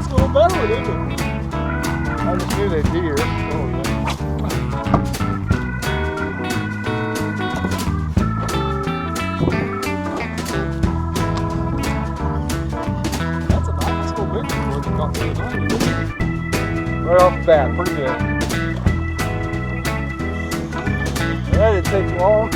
That's a little better, isn't it? I just knew they'd be here. Oh, yeah. That's a nice little big one. You caught the other night. Right off the bat, pretty good. That didn't take long.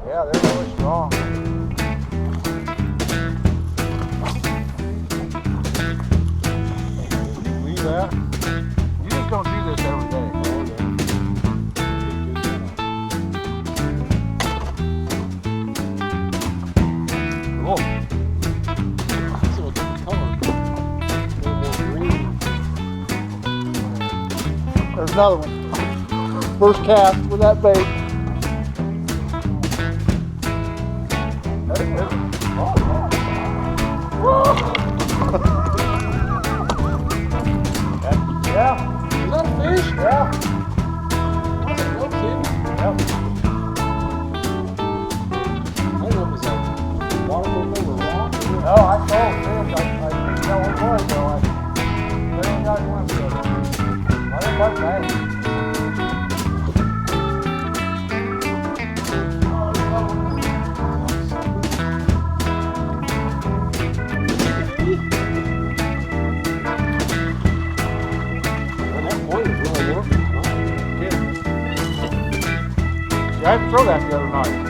Yeah, they're really strong. Can you believe that? You just don't do this every day. Oh, that's a little different color. A little more green. There's another one. First cast with that bait. Yeah. Is that a fish? Yeah. That's a real kid. Yep. I don't know if it's a water movement or rock. No, I saw fish. I didn't know what it was though. I didn't got one of them. I didn't like that. I had to throw that the other night.